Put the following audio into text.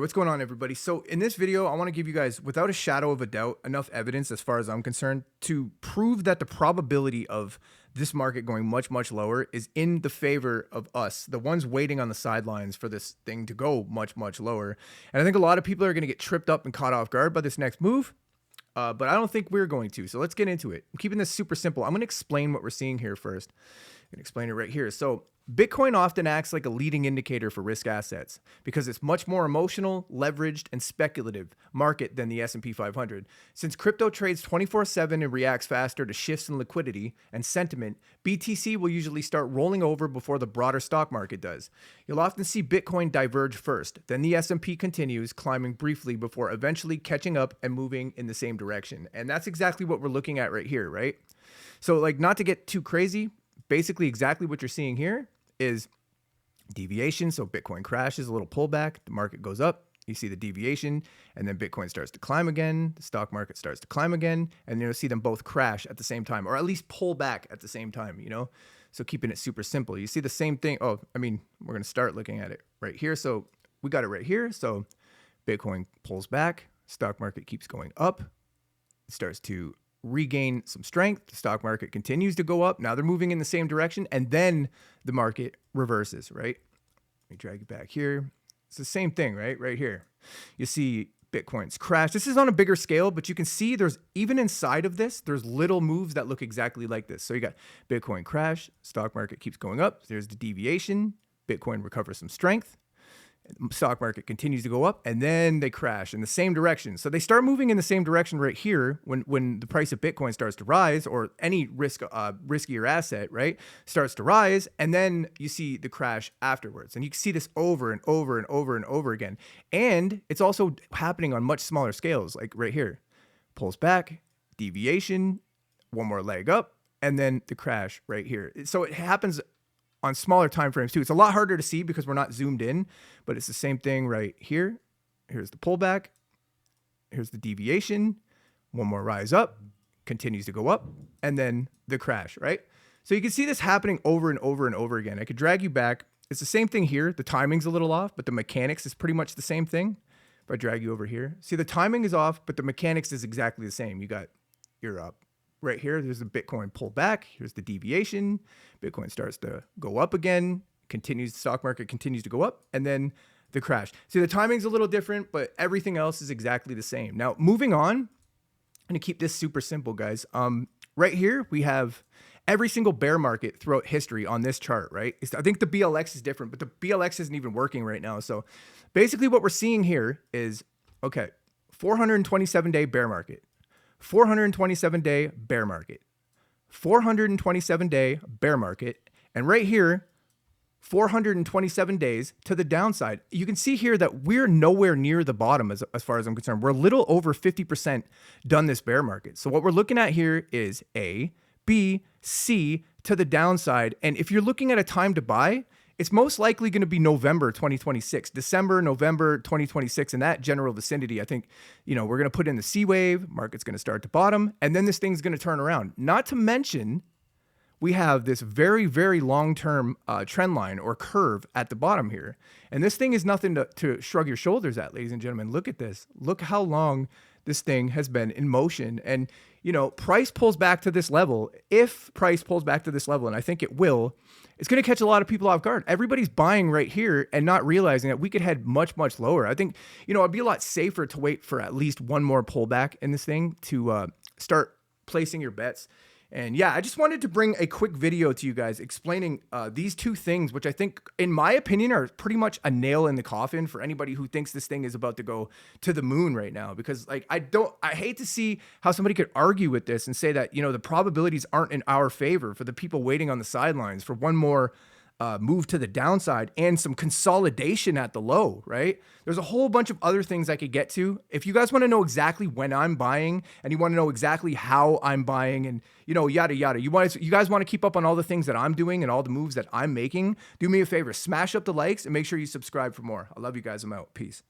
What's going on, everybody? So in this video, I want to give you guys, without a shadow of a doubt, enough evidence as far as I'm concerned to prove that the probability of this market going much, much lower is in the favor of us, the ones waiting on the sidelines for this thing to go much, much lower. And I think a lot of people are going to get tripped up and caught off guard by this next move. But I don't think we're going to. So let's get into it. I'm keeping this super simple. I'm going to explain what we're seeing here first. I'm going to explain it right here. So Bitcoin often acts like a leading indicator for risk assets because it's much more emotional, leveraged, and speculative market than the S&P 500. Since crypto trades 24/7 and reacts faster to shifts in liquidity and sentiment, BTC will usually start rolling over before the broader stock market does. You'll often see Bitcoin diverge first, then the S&P continues, climbing briefly before eventually catching up and moving in the same direction. And that's exactly what we're looking at right here, right? So like, not to get too crazy, basically exactly what you're seeing here is deviation. So Bitcoin crashes, a little pullback, the market goes up, you see the deviation, and then Bitcoin starts to climb again, the stock market starts to climb again, and you'll see them both crash at the same time, or at least pull back at the same time, you know? So keeping it super simple. You see the same thing. Oh, I mean, we're going to start looking at it right here. So we got it right here. So Bitcoin pulls back, stock market keeps going up, it starts to regain some strength. The stock market continues to go up. Now they're moving in the same direction, and then the market reverses, right? Let me drag you back here. It's the same thing, right? Right here. You see Bitcoin's crash. This is on a bigger scale, but you can see there's, even inside of this, there's little moves that look exactly like this. So you got Bitcoin crash, stock market keeps going up. There's the deviation. Bitcoin recovers some strength. Stock market continues to go up, and then they crash in the same direction. So they start moving in the same direction right here when the price of Bitcoin starts to rise, or any riskier asset, right, starts to rise, and then you see the crash afterwards. And you can see this over and over and over and over again. And it's also happening on much smaller scales, like right here. Pulls back, deviation, one more leg up, and then the crash right here. So it happens on smaller time frames too. It's a lot harder to see because we're not zoomed in, but it's the same thing right here. Here's the pullback. Here's the deviation. One more rise up, continues to go up, and then the crash, right? So you can see this happening over and over and over again. I could drag you back. It's the same thing here. The timing's a little off, but the mechanics is pretty much the same thing. If I drag you over here, see, the timing is off, but the mechanics is exactly the same. You got your up. Right here, there's the Bitcoin pull back. Here's the deviation. Bitcoin starts to go up again, continues, the stock market continues to go up, and then the crash. See, the timing's a little different, but everything else is exactly the same. Now, moving on, I'm gonna keep this super simple, guys. Right here, we have every single bear market throughout history on this chart, right? I think the BLX is different, but the BLX isn't even working right now. So basically what we're seeing here is, okay, 427-day bear market. 427-day bear market, 427-day bear market, and right here, 427 days to the downside. You can see here that we're nowhere near the bottom as far as I'm concerned. We're a little over 50% done this bear market. So what we're looking at here is A, B, C to the downside. And if you're looking at a time to buy, it's most likely going to be November 2026, December, November 2026, in that general vicinity. I think, you know, we're going to put in the C wave, market's going to start to bottom, and then this thing's going to turn around. Not to mention, we have this very, very long-term trend line or curve at the bottom here. And this thing is nothing to shrug your shoulders at, ladies and gentlemen. Look at this. Look how long this thing has been in motion. And, you know, price pulls back to this level. If price pulls back to this level, and I think it will, it's going to catch a lot of people off guard. Everybody's buying right here and not realizing that we could head much, much lower. I think, you know, it'd be a lot safer to wait for at least one more pullback in this thing to start placing your bets. And yeah, I just wanted to bring a quick video to you guys explaining these two things, which I think, in my opinion, are pretty much a nail in the coffin for anybody who thinks this thing is about to go to the moon right now. Because like, I hate to see how somebody could argue with this and say that, you know, the probabilities aren't in our favor for the people waiting on the sidelines for one more move to the downside and some consolidation at the low, right? There's a whole bunch of other things I could get to. If you guys want to know exactly when I'm buying and you want to know exactly how I'm buying and, you know, yada, yada, you guys want to keep up on all the things that I'm doing and all the moves that I'm making, do me a favor, smash up the likes and make sure you subscribe for more. I love you guys. I'm out. Peace.